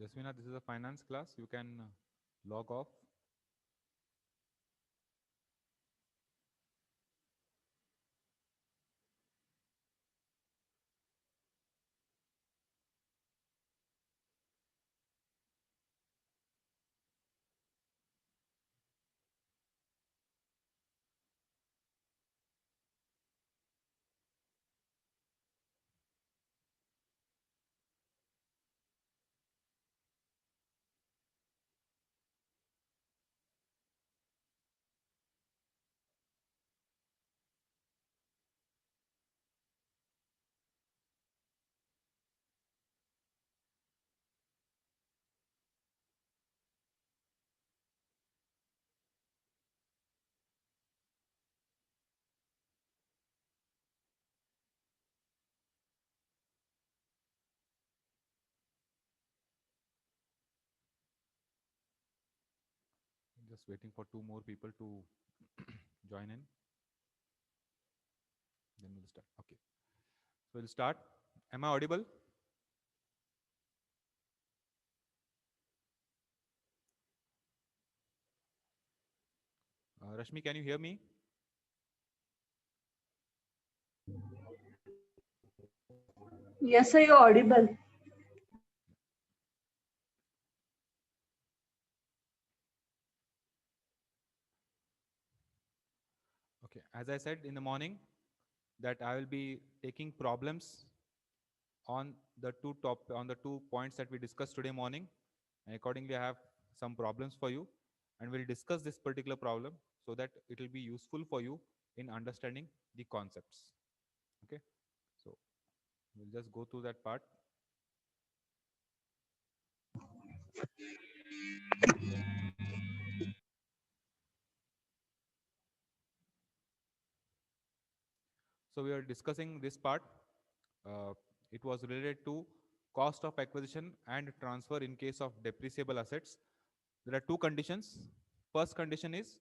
Jasmina, this is a finance class. You can log off. Just waiting for two more people to join in. Then we'll start. Okay. So we'll start. Am I audible? Rashmi, can you hear me? Yes, sir, you're audible. Okay. As I said in the morning, that I will be taking problems on the two points that we discussed today morning. And accordingly, I have some problems for you, and we'll discuss this particular problem so that it will be useful for you in understanding the concepts. Okay. So we'll just go through that part. So we are discussing this part. Uh, it was related to cost of acquisition and transfer in case of depreciable assets. There are two conditions. First condition is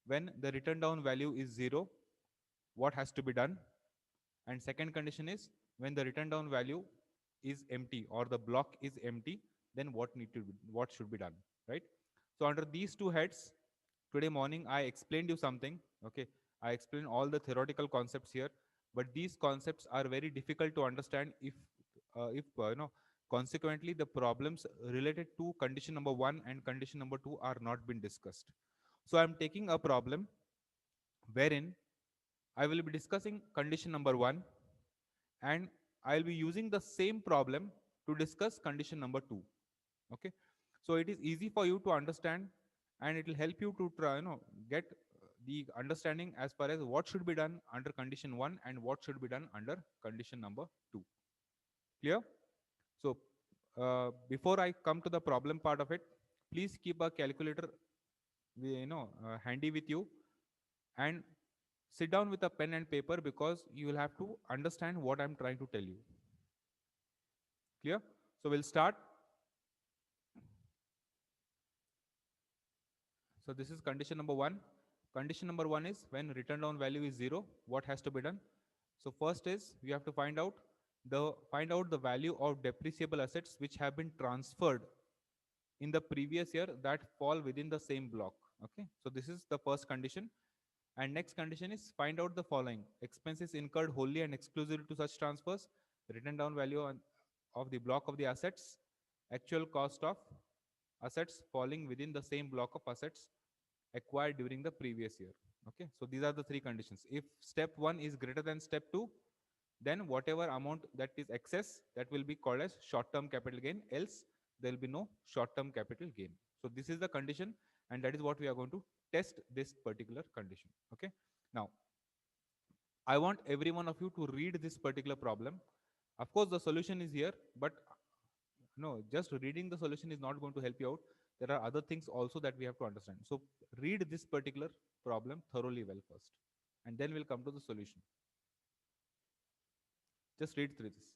when the written down value is zero, what has to be done? And second condition is when the written down value is empty or the block is empty, then what should be done, right? So under these two heads, today morning I explained you something. Okay, I explained all the theoretical concepts here, but these concepts are very difficult to understand if consequently the problems related to condition number 1 and condition number 2 are not been discussed. So I'm taking a problem wherein I will be discussing condition number 1, and I'll be using the same problem to discuss condition number 2. Okay, so it is easy for you to understand, and it will help you to try, get the understanding as far as what should be done under condition 1 and what should be done under condition number 2. Clear? So before I come to the problem part of it, please keep a calculator handy with you, and sit down with a pen and paper because you will have to understand what I'm trying to tell you. Clear? So we'll start. So this is condition number 1. Condition number 1 is when written down value is 0, what has to be done? So first is we have to find out the value of depreciable assets which have been transferred in the previous year that fall within the same block. Okay, so this is the first condition. And next condition is find out the following: expenses incurred wholly and exclusively to such transfers, written down value of the block of the assets, actual cost of assets falling within the same block of assets acquired during the previous year. Okay, so these are the three conditions. If step 1 is greater than step 2, then whatever amount that is excess, that will be called as short term capital gain, else there will be no short term capital gain. So this is the condition, and that is what we are going to test this particular condition. Okay, now I want every one of you to read this particular problem. Of course the solution is here, but no, just reading the solution is not going to help you out. There are other things also that we have to understand. So read this particular problem thoroughly well first, and then we'll come to the solution. Just read through this.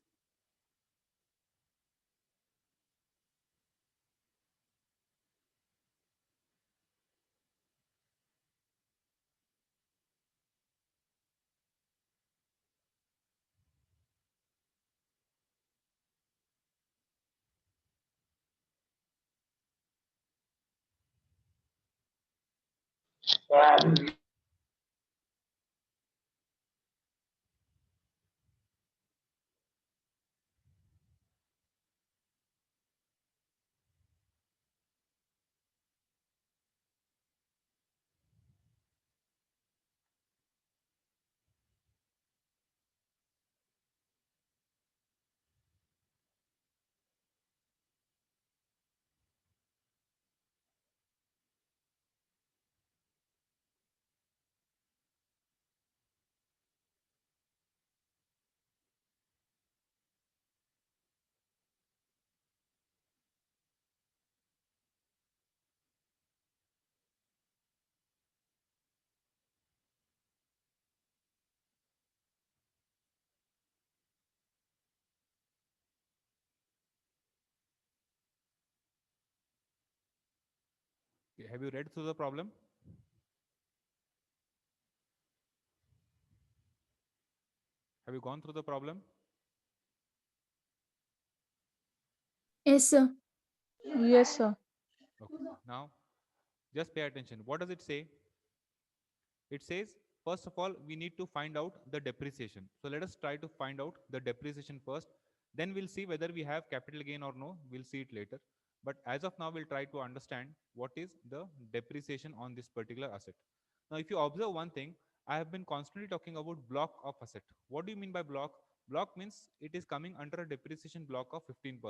Okay, have you read through the problem? Have you gone through the problem? Yes, sir. Yes, sir. Okay. Now, just pay attention. What does it say? It says, first of all, we need to find out the depreciation. So let us try to find out the depreciation first. Then we'll see whether we have capital gain or no. We'll see it later. But as of now, we'll try to understand what is the depreciation on this particular asset. Now, if you observe one thing, I have been constantly talking about block of asset. What do you mean by block? Block means it is coming under a depreciation block of 15%.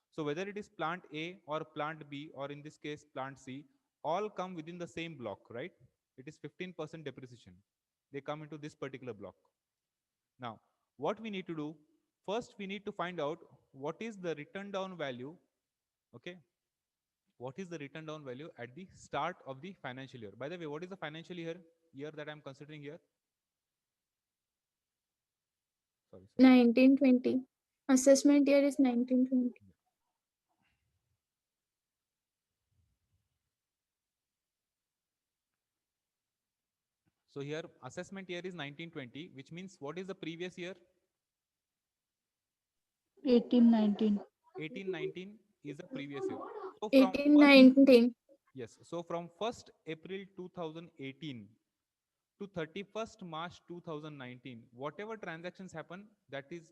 So whether it is plant A or plant B, or in this case, plant C, all come within the same block, right? It is 15% depreciation. They come into this particular block. Now, what we need to do, first we need to find out what is the written down value. Okay, what is the written down value at the start of the financial year? By the way, what is the financial year that I'm considering here? Sorry, sorry. 1920. Assessment year is 1920. So here assessment year is 1920, which means what is the previous year? 1819. 1819 is the previous year. So from first, 1819. yes, so from 1st April 2018 to 31st March 2019, whatever transactions happen, that is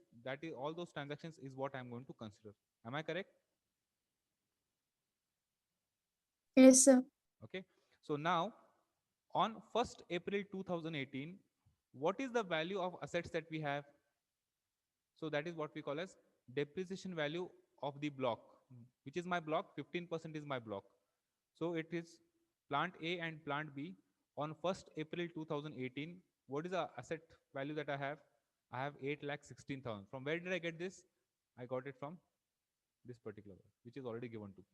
all those transactions is what I'm going to consider. Am I correct? Yes, sir. Okay. So now on 1st April 2018, what is the value of assets that we have? So that is what we call as depreciation value of the block, which is my block. 15% is my block. So it is plant A and plant B on 1st April 2018. What is the asset value that I have? I have 8,16,000. From where did I get this? I got it from this particular one, which is already given to me.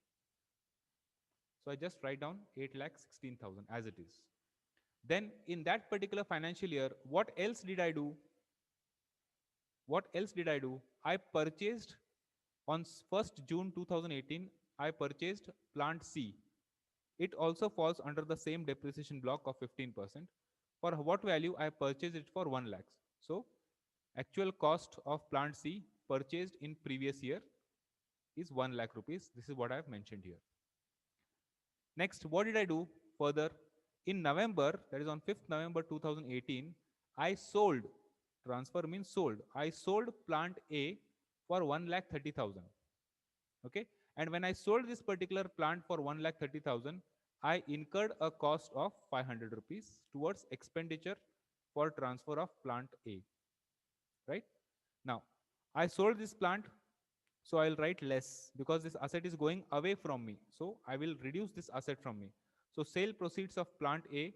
So I just write down 8,16,000 as it is. Then in that particular financial year, what else did I do? What else did I do? I purchased on 1st June 2018, I purchased plant C. It also falls under the same depreciation block of 15%. For what value? I purchased it for 1 lakh. So actual cost of plant C purchased in previous year is 1 lakh rupees. This is what I have mentioned here. Next, what did I do further? In November, that is on 5th November 2018, I sold, transfer means sold. I sold plant A for 1,30,000. Okay. And when I sold this particular plant for 1,30,000, I incurred a cost of 500 rupees towards expenditure for transfer of plant A. Right. Now, I sold this plant, so I'll write less because this asset is going away from me. So I will reduce this asset from me. So sale proceeds of plant A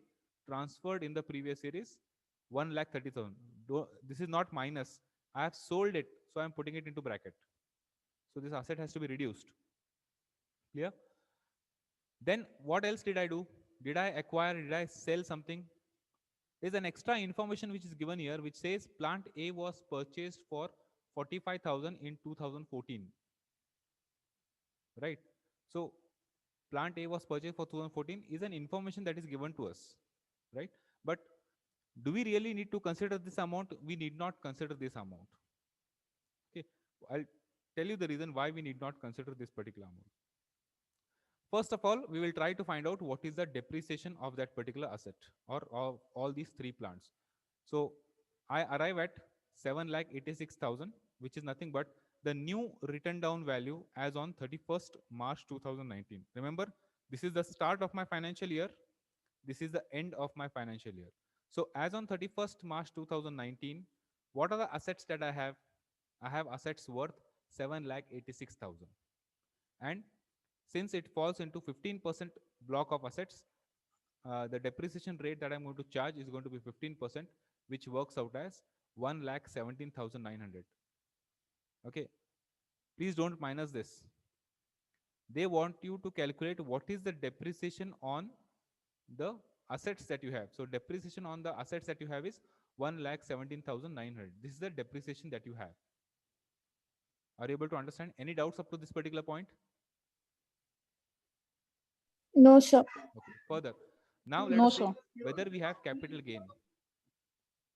transferred in the previous year is 1,30,000. This is not minus. I have sold it, so I'm putting it into bracket. So this asset has to be reduced. Clear? Then what else did I do? Did I acquire? Did I sell something? There's an extra information which is given here, which says plant A was purchased for 45,000 in 2014. Right? So plant A was purchased for 2014 is an information that is given to us. Right? But do we really need to consider this amount? We need not consider this amount. Okay. I'll tell you the reason why we need not consider this particular amount. First of all, we will try to find out what is the depreciation of that particular asset or of all these three plants. So I arrive at 7,86,000, which is nothing but the new written down value as on 31st March 2019. Remember, this is the start of my financial year. This is the end of my financial year. So as on 31st March 2019, what are the assets that I have? I have assets worth 7,86,000. And since it falls into 15% block of assets, the depreciation rate that I'm going to charge is going to be 15%, which works out as 1,17,900. Okay, please don't minus this. They want you to calculate what is the depreciation on the assets that you have. So depreciation on the assets that you have is 1,17,900. This is the depreciation that you have. Are you able to understand? Any doubts up to this particular point? No, sir. Okay. Further, now let No, us see sir. whether we have capital gain.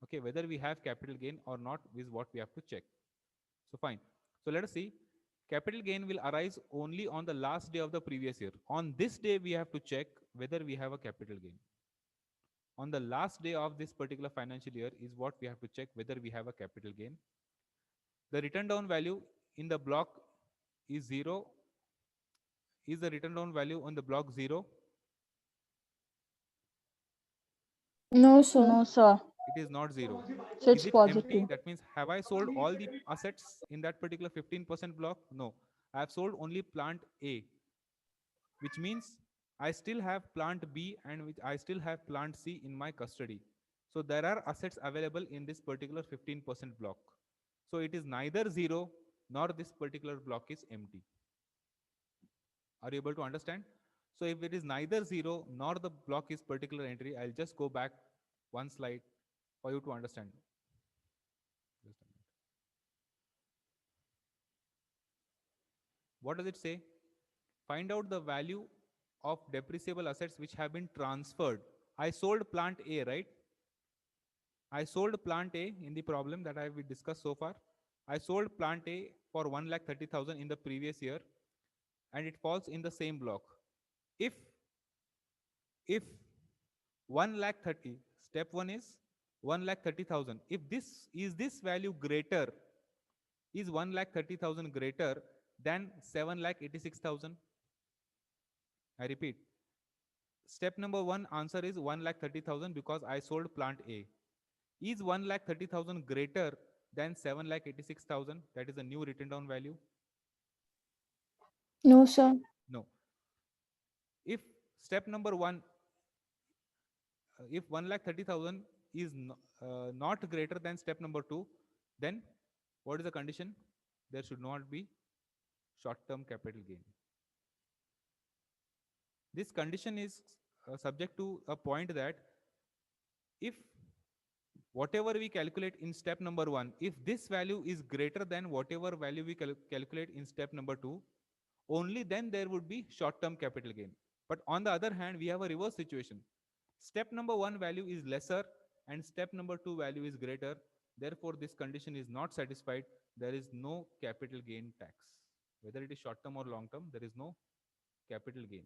Okay, whether we have capital gain or not is what we have to check. So fine. So let us see. Capital gain will arise only on the last day of the previous year. On this day, we have to check whether we have a capital gain. On the last day of this particular financial year is what we have to check whether we have a capital gain. The written down value in the block is 0. Is the written down value on the block 0? No, sir. No, sir. It is not 0. So Is it's it empty? positive. That means, have I sold all the assets in that particular 15% block? No. I have sold only plant A, which means I still have plant B and which I still have plant C in my custody. So there are assets available in this particular 15% block. So it is neither 0 nor this particular block is empty. Are you able to understand? So if it is neither 0 nor the block is particular entry, I'll just go back one slide for you to understand. Just a minute. What does it say? Find out the value of depreciable assets which have been transferred. I sold plant A, right? I sold plant A in the problem that I have discussed so far. I sold plant A for 1,30,000 in the previous year, and it falls in the same block. If 1,30,000, step 1 is 1,30,000. If this value greater, is 1,30,000 greater than 7,86,000? I repeat, step number 1 answer is 1,30,000 because I sold plant A. Is 1,30,000 greater than 7,86,000? That is the new written down value. No, sir. No. If step number 1, if 1,30,000 is not greater than step number 2, then what is the condition? There should not be short-term capital gain. This condition is subject to a point that if whatever we calculate in step number 1, if this value is greater than whatever value we calculate in step number 2, only then there would be short-term capital gain. But on the other hand, we have a reverse situation. Step number 1 value is lesser and step number 2 value is greater. Therefore, this condition is not satisfied. There is no capital gain tax. Whether it is short-term or long-term, there is no capital gain.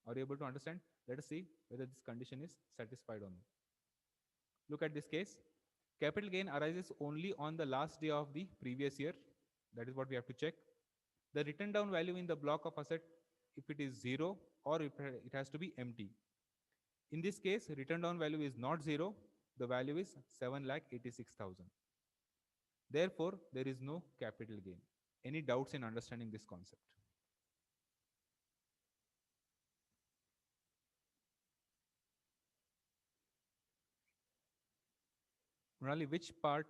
Are you able to understand? Let us see whether this condition is satisfied or not. Look at this case. Capital gain arises only on the last day of the previous year. That is what we have to check. The written down value in the block of asset, if it is 0 or if it has to be empty. In this case, written down value is not 0. The value is 7,86,000. Therefore, there is no capital gain. Any doubts in understanding this concept? Murali, which part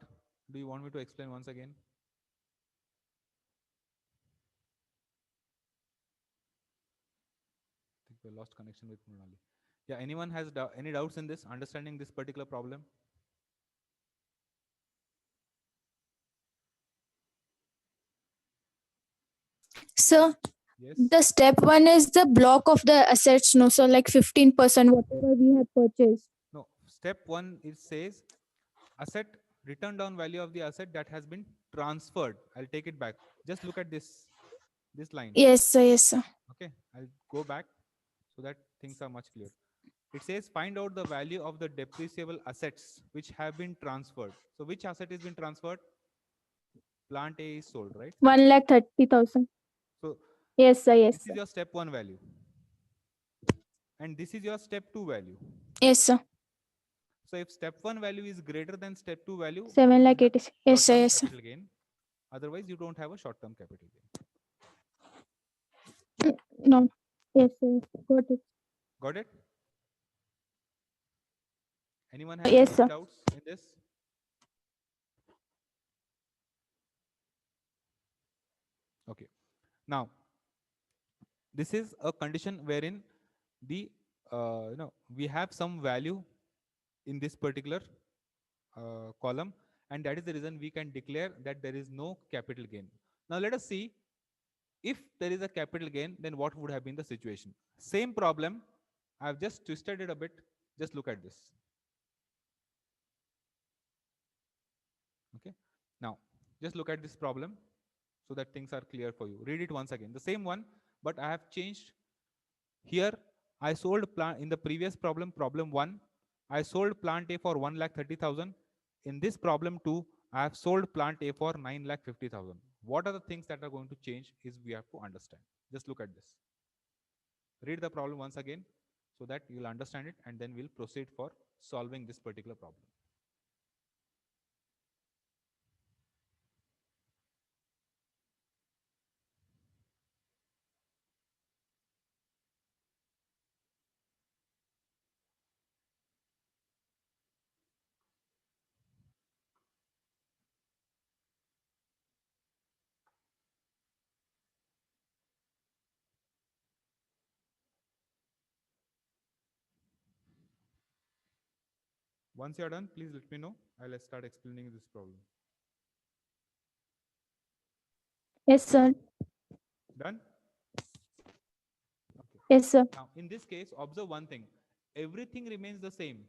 do you want me to explain once again? I think we lost connection with Murali. Yeah, anyone has any doubts in this, understanding this particular problem? Sir, Yes. the step 1 is the block of the assets, no, sir, like 15%, whatever we have purchased. No, step 1, it says asset, return down value of the asset that has been transferred. I'll take it back. Just look at this. This line. Yes, sir. Yes, sir. Okay, I'll go back so that things are much clear. It says find out the value of the depreciable assets which have been transferred. So which asset has been transferred? Plant A is sold, right? 1,30,000. So Yes, sir. Yes, this sir. is your step 1 value and this is your step 2 value. Yes, sir. So if step 1 value is greater than step 2 value, 7 you lakh have 80. Yes, sir. short-term Yes, sir. capital gain. Otherwise, you don't have a short-term capital gain. No. Yes, sir. Got it. Got it? Anyone has Yes, any sir. doubts in this? Okay. Now, this is a condition wherein the we have some value in this particular column, and that is the reason we can declare that there is no capital gain. Now let us see, if there is a capital gain, then what would have been the situation? Same problem, I've just twisted it a bit. Just look at this. Okay. Now just look at this problem so that things are clear for you. Read it once again, the same one, but I have changed. Here I sold plant in the previous problem, problem 1, I sold plant A for 1,30,000. In this problem 2, I have sold plant A for 9,50,000. What are the things that are going to change is we have to understand. Just look at this. Read the problem once again so that you'll understand it, and then we'll proceed for solving this particular problem. Once you're done, please let me know. I'll start explaining this problem. Yes, sir. Done? Okay. Yes, sir. Now, in this case, observe one thing. Everything remains the same.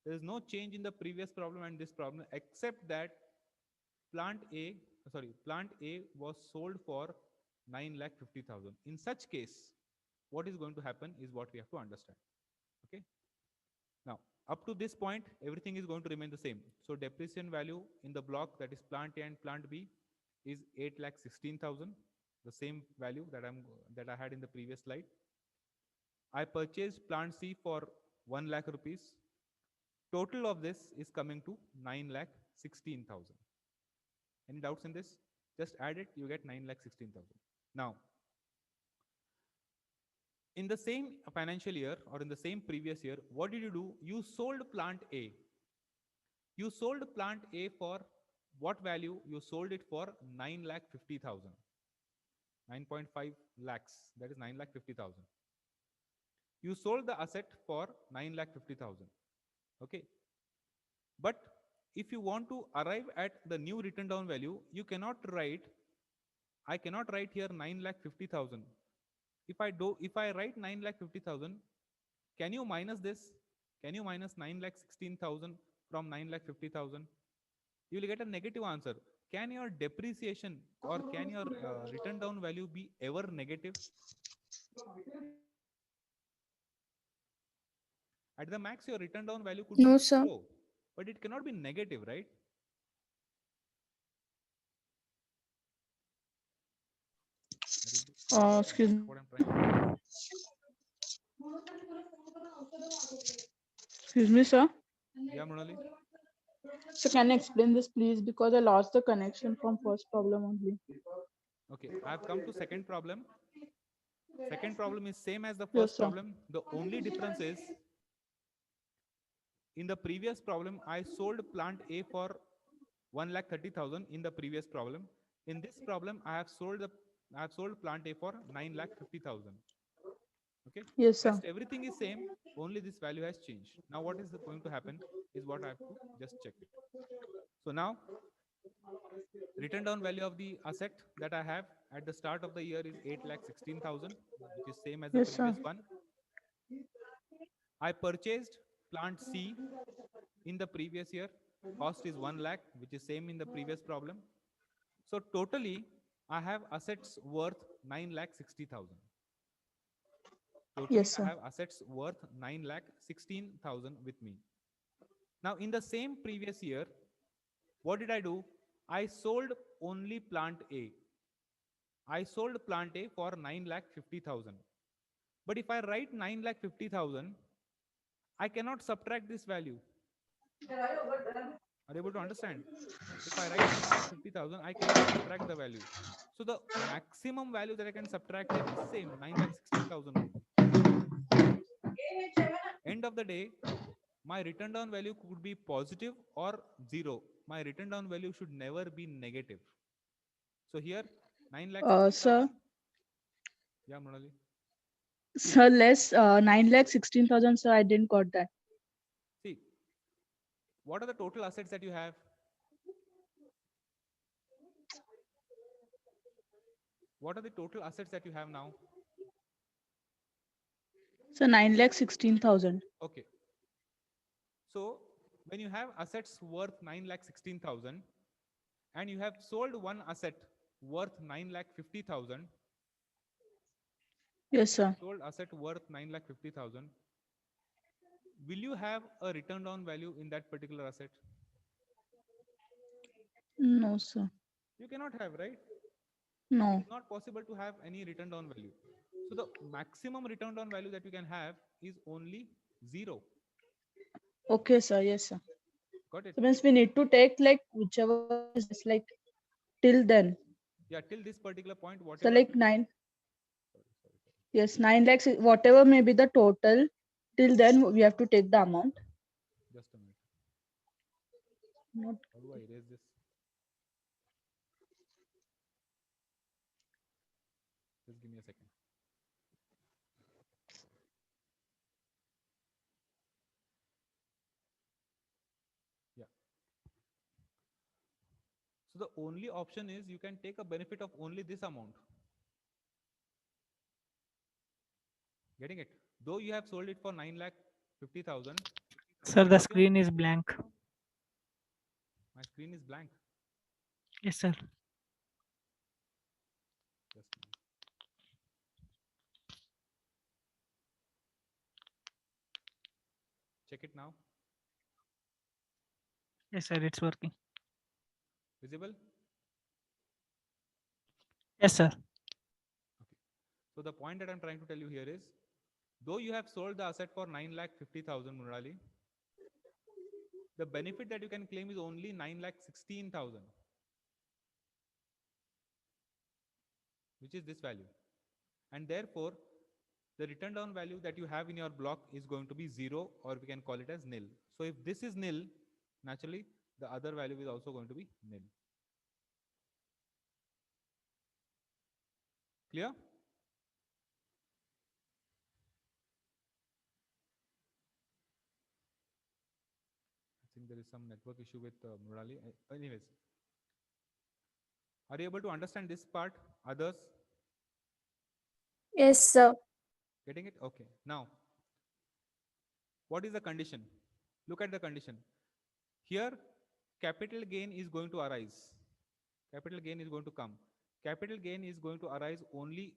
There is no change in the previous problem and this problem, except that plant A was sold for 9,50,000. In such case, what is going to happen is what we have to understand. Okay. Now, up to this point, everything is going to remain the same. So depreciation value in the block, that is plant A and plant B, is 8,16,000, the same value that I had in the previous slide. I purchased plant C for 1 lakh rupees. Total of this is coming to 9,16,000. Any doubts in this? Just add it, you get 9,16,000. Now, in the same financial year or in the same previous year, what did you do? You sold plant A. You sold plant A for what value? You sold it for 9,50,000. 9.5 lakhs, that is 9,50,000. You sold the asset for 9,50,000. Okay. But if you want to arrive at the new written down value, you cannot write, I cannot write here 9,50,000. If I write 9,50,000, can you minus this? Can you minus 9,16,000 from 9,50,000? You will get a negative answer. Can your depreciation or can your written down value be ever negative? At the max, your written down value could be No, sir. 0, but it cannot be negative, right? Excuse me. What I'm trying to Excuse me, sir. Yeah, Mrinali. So can you explain this, please? Because I lost the connection from first problem only. Okay, I have come to second problem. Second problem is same as the Yes, first sir. problem. The only difference is, in the previous problem, I sold plant A for 1,30,000 in the previous problem. In this problem, I have sold plant A for 9,50,000. Okay, Yes, sir. rest everything is same, only this value has changed. Now what is going to happen is what I have to just check it. So now written down value of the asset that I have at the start of the year is 8,16,000, which is same as the Yes, sir. previous one. I purchased plant C in the previous year. Cost is 1 lakh, which is same in the previous problem. So totally I have assets worth 9,60,000. Totally, Yes, I sir. have assets worth 9,16,000 with me. Now, in the same previous year, what did I do? I sold only plant A. I sold plant A for 9,50,000. But if I write 9,50,000, I cannot subtract this value. Are you able to understand? If I write 9,50,000, I cannot subtract the value. So the maximum value that I can subtract here is same 9,16,000 only. End of the day, my written down value could be positive or zero. My written down value should never be negative. So here 9,60,000. Sir, Yeah, Monali. sir, less 9,16,000. Sir, I didn't got that. See, what are the total assets that you have? What are the total assets that you have now? So 9,16,000. Okay. So when you have assets worth 9,16,000 and you have sold one asset worth 9,50,000, Yes, sir. sold asset worth 9,50,000, will you have a return down value in that particular asset? No, sir. You cannot have, right? No. It's not possible to have any return down value. So the maximum return down value that you can have is only 0. Okay, sir. Yes, sir. Got it? So means we need to take like whichever is less, like till then. Yeah, till this particular point, So whatever. like 9. Sorry, sorry, sorry. Yes, 9 lakhs. Whatever may be the total. Till then we have to take the amount. Just a minute. Not How do I erase this? Just give me a second. Yeah. So the only option is you can take a benefit of only this amount. Getting it? Though you have sold it for 9,50,000, Sir, but the if your screen is blank. my screen is blank. Yes, sir. Just a minute. Check it now. Yes, sir, it's working. Visible? Yes, sir. Okay. So the point that I'm trying to tell you here is, though you have sold the asset for 9,50,000, Murali, the benefit that you can claim is only 9,16,000, which is this value. And therefore, the return down value that you have in your block is going to be 0, or we can call it as nil. So if this is nil, naturally, the other value is also going to be nil. Clear? I think there is some network issue with Murali. Anyways, are you able to understand this part? Others Yes, sir. getting it? Okay. Now, what is the condition? Look at the condition. Here, capital gain is going to arise. Capital gain is going to come. Capital gain is going to arise only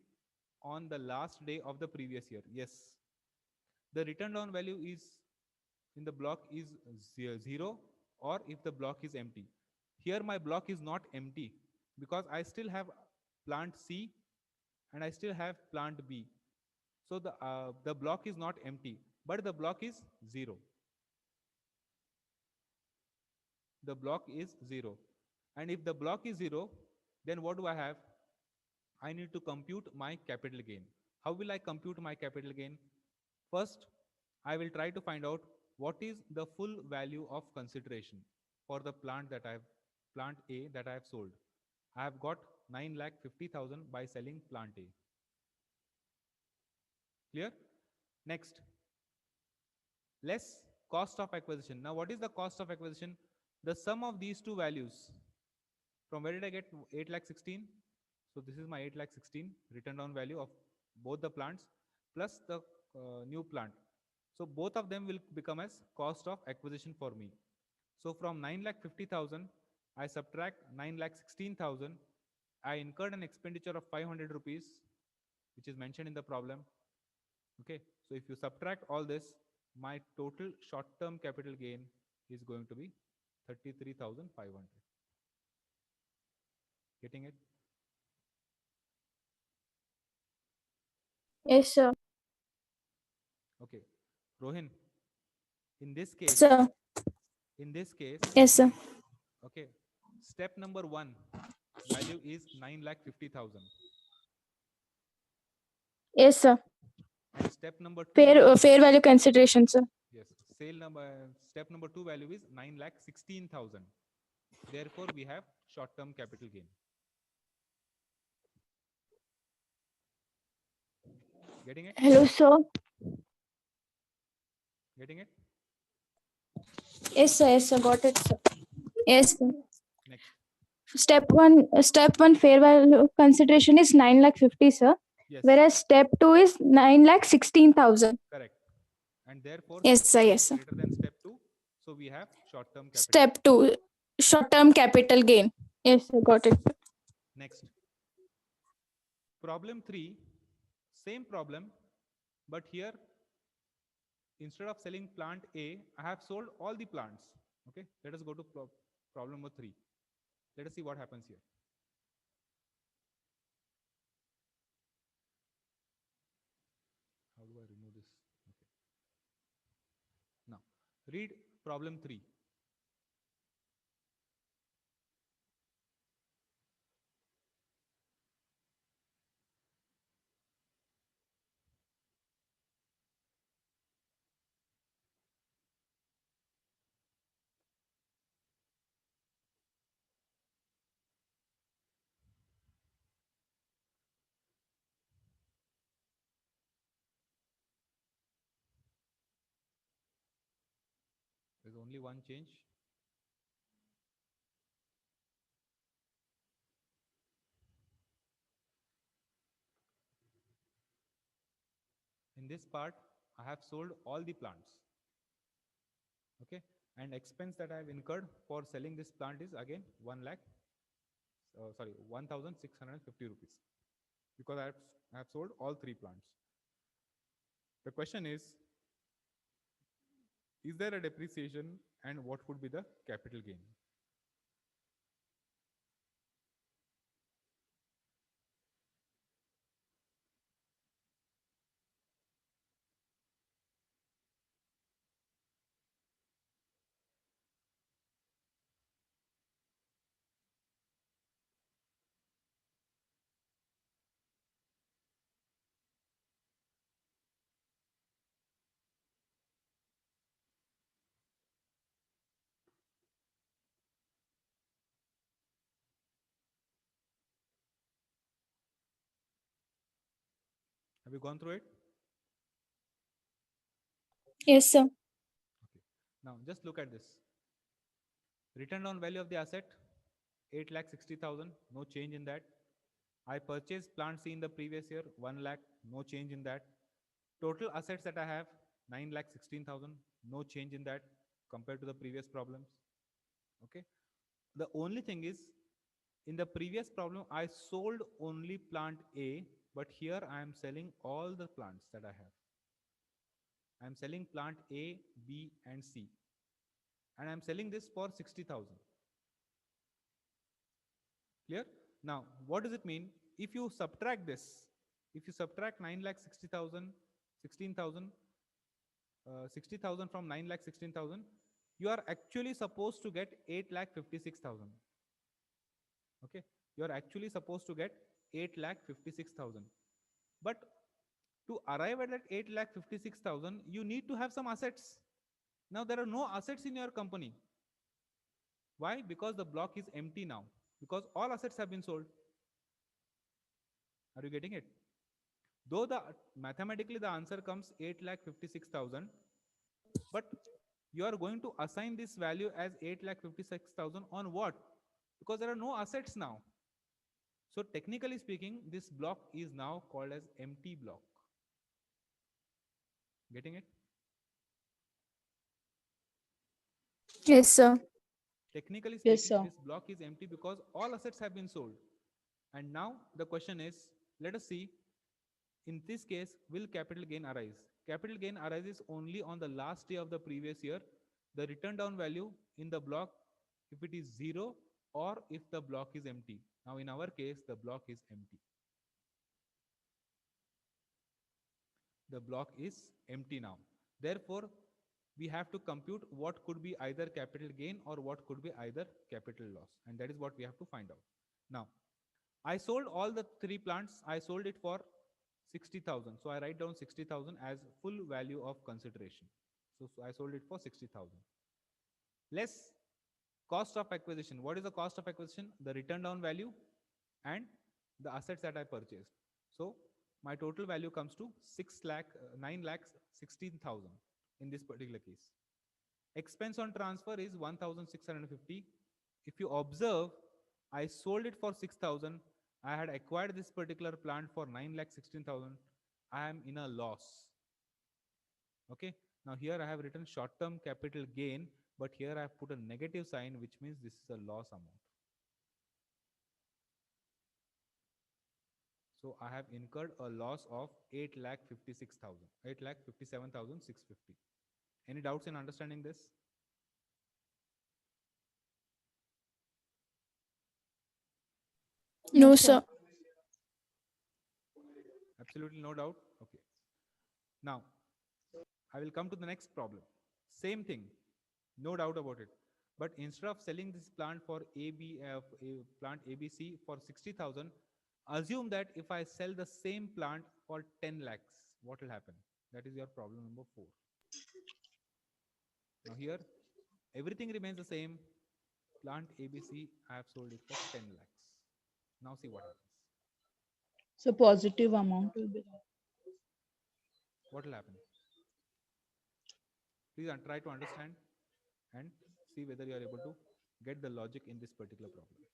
on the last day of the previous year. Yes. The return down value is in the block is 0, or if the block is empty. Here my block is not empty because I still have plant C and I still have plant B. So the block is not empty, but the block is 0. The block is 0. And if the block is 0, then what do I have? I need to compute my capital gain. How will I compute my capital gain? First, I will try to find out what is the full value of consideration for the plant A that I have sold. I have got 9,50,000 by selling plant A. Clear? Next, less cost of acquisition. Now, what is the cost of acquisition? The sum of these two values. From where did I get 8,16,000? So this is my 8,16,000 written down value of both the plants plus the new plant. So both of them will become as cost of acquisition for me. So from 9,50,000, I subtract 9,16,000. I incurred an expenditure of 500 rupees, which is mentioned in the problem. Okay, so if you subtract all this, my total short-term capital gain is going to be 33,500. Getting it? Yes, sir. Okay. Rohin, in this Yes, case, sir. in this case, Yes, sir. okay, step number 1 value is 9,50,000, Yes, sir. and step number 2 value, Fair value consideration, sir. yes, sale number, step number 2 value is 9,16,000. Therefore, we have short-term capital gain. Getting it? Hello, sir. Getting it? Yes, sir. Yes, sir. Got it, sir. Yes, sir. Next. Step one fair value consideration is 9,50,000, sir. Yes, Whereas step two is 9,16,000. correct. And therefore, Yes, step sir. 1 Yes, is sir. greater than step 2. So we have short-term capital. Step two, short-term capital gain. Yes, sir. Got it. Next. Problem 3, same problem, but here instead of selling plant A, I have sold all the plants. Okay, let us go to problem number 3. Let us see what happens here. How do I remove this? Okay. Now, read problem 3. There's only one change. In this part, I have sold all the plants. Okay, and expense that I have incurred for selling this plant is again 1,650 rupees, because I have sold all 3 plants. The question is there a depreciation, and what would be the capital gain? Have you gone through it? Yes, sir. Okay. Now just look at this. Written down value of the asset 8,60,000, no change in that. I purchased plant C in the previous year 1 lakh, no change in that. Total assets that I have 9,16,000, no change in that compared to the previous problems. Okay. The only thing is, in the previous problem, I sold only plant A, but here I am selling all the plants that I have. I am selling plant A, B, and C. And I am selling this for 60,000. Clear? Now, what does it mean? If you subtract this, if you subtract 9,60,000, 16,000, 60,000 from 9,16,000, you are actually supposed to get 8,56,000. Okay, you are actually supposed to get 8,56,000. But to arrive at that 8,56,000, you need to have some assets. Now there are no assets in your company. Why? Because the block is empty now, because all assets have been sold. Are you getting it? Though mathematically the answer comes 8,56,000, but you are going to assign this value as 8,56,000 on what? Because there are no assets now. So technically speaking, this block is now called as empty block. Getting it? Yes, sir. Technically Yes, speaking, sir. this block is empty because all assets have been sold. And now the question is, let us see, in this case, will capital gain arise? Capital gain arises only on the last day of the previous year. The written down value in the block, if it is 0 or if the block is empty. Now in our case, the block is empty. The block is empty now. Therefore, we have to compute what could be either capital gain or what could be either capital loss. And that is what we have to find out. Now, I sold all the 3 plants. I sold it for 60,000. So I write down 60,000 as full value of consideration. So I sold it for 60,000. Less cost of acquisition. What is the cost of acquisition? The written down value and the assets that I purchased. So my total value comes to 9 lakhs 16,000 in this particular case. Expense on transfer is 1,650. If you observe, I sold it for 6,000. I had acquired this particular plant for 9 lakh 16,000. I am in a loss. Okay. Now here I have written short-term capital gain, but here I have put a negative sign, which means this is a loss amount. So I have incurred a loss of 8,57,650. Any doubts in understanding this? No, sir. Absolutely no doubt. Okay. Now, I will come to the next problem. Same thing, no doubt about it. But instead of selling this plant for plant ABC for 60,000, assume that if I sell the same plant for 10 lakhs, what will happen? That is your problem number 4. Now here, everything remains the same. Plant ABC, I have sold it for 10 lakhs. Now see what happens. So positive amount will be there. What will happen? Please try to understand and see whether you are able to get the logic in this particular problem.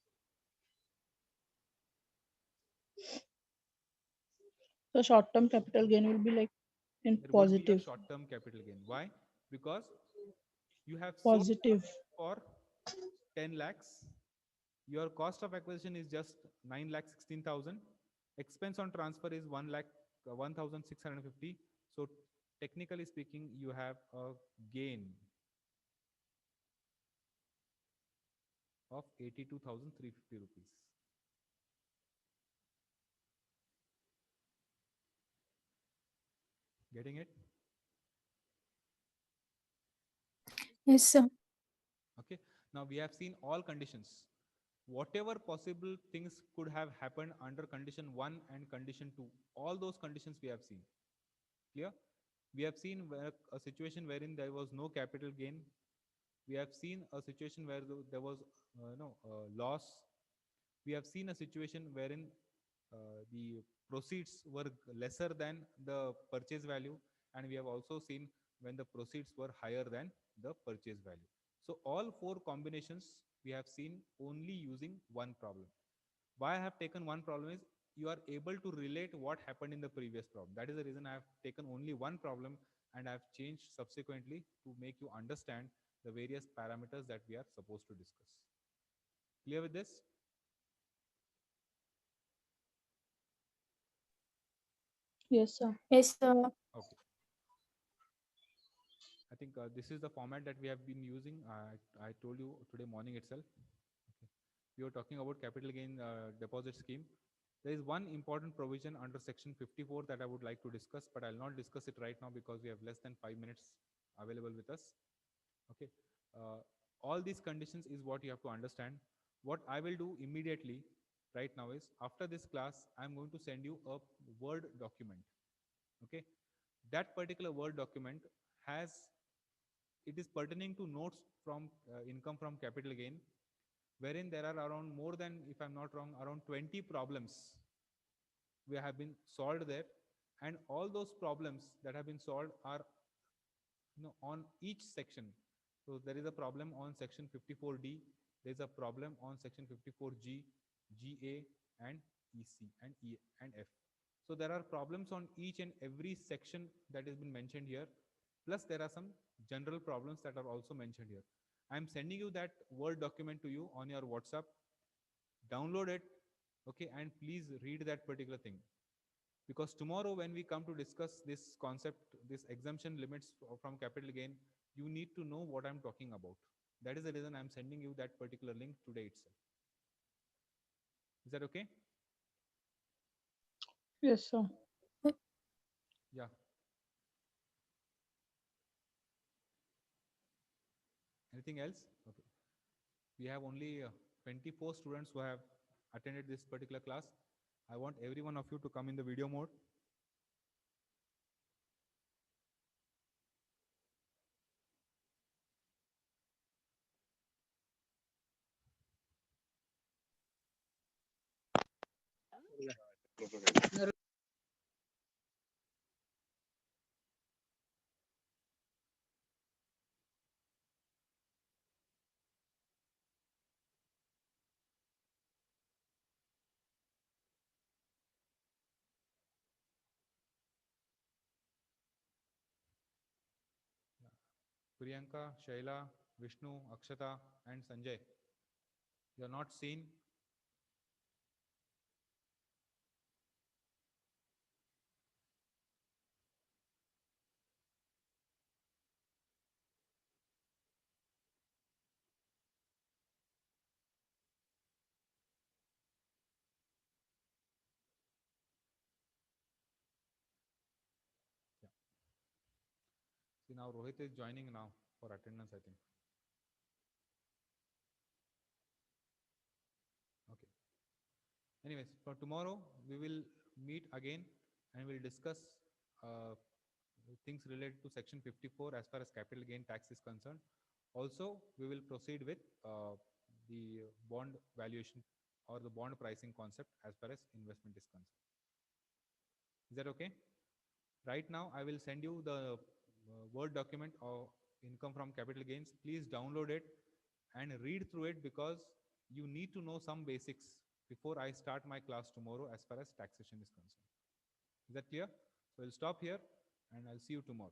So short-term capital gain will be like in There would be a positive. short-term capital gain. Why? Because you have Positive. sold for 10 lakhs. Your cost of acquisition is just 9 lakh 16,000. Expense on transfer is 1 lakh 1,650. So technically speaking, you have a gain of 82,350 rupees. Getting it? Yes, sir. Okay. Now we have seen all conditions. Whatever possible things could have happened under condition 1 and condition 2, all those conditions we have seen. Clear? We have seen a situation wherein there was no capital gain. We have seen a situation where there was loss. We have seen a situation wherein the proceeds were lesser than the purchase value, and we have also seen when the proceeds were higher than the purchase value. So all 4 combinations we have seen only using one problem. Why I have taken one problem is you are able to relate what happened in the previous problem. That is the reason I have taken only one problem and I have changed subsequently to make you understand the various parameters that we are supposed to discuss. Clear with this? Yes, sir. Yes, sir. Okay. I think this is the format that we have been using. I told you today morning itself. Okay. We were talking about capital gain deposit scheme. There is one important provision under section 54 that I would like to discuss, but I'll not discuss it right now because we have less than 5 minutes available with us. Okay. All these conditions is what you have to understand. What I will do immediately right now is after this class, I'm going to send you a Word document. Okay. That particular Word document it is pertaining to notes from income from capital gain, wherein there are around more than, if I'm not wrong, around 20 problems we have been solved there, and all those problems that have been solved are on each section. So there is a problem on section 54D, there is a problem on section 54G, GA, and EC and E and F. So there are problems on each and every section that has been mentioned here. Plus there are some general problems that are also mentioned here. I'm sending you that Word document to you on your WhatsApp. Download it, Okay, and please read that particular thing, because tomorrow when we come to discuss this concept, this exemption limits from capital gain, you need to know what I'm talking about. That is the reason I'm sending you that particular link today itself. Is that okay? Yes, sir. Yeah. Anything else? Okay. We have only 24 students who have attended this particular class. I want every one of you to come in the video mode. Priyanka, Shaila, Vishnu, Akshata, and Sanjay. You are not seen. Yeah. See, now Rohit is joining now for attendance, I think. Okay. Anyways, for tomorrow, we will meet again and we'll discuss uh, things related to section 54 as far as capital gain tax is concerned. Also, we will proceed with the bond valuation or the bond pricing concept as far as investment is concerned. Is that okay? Right now, I will send you the Word document of income from capital gains. Please download it and read through it, because you need to know some basics before I start my class tomorrow as far as taxation is concerned. Is that clear? So I'll stop here and I'll see you tomorrow.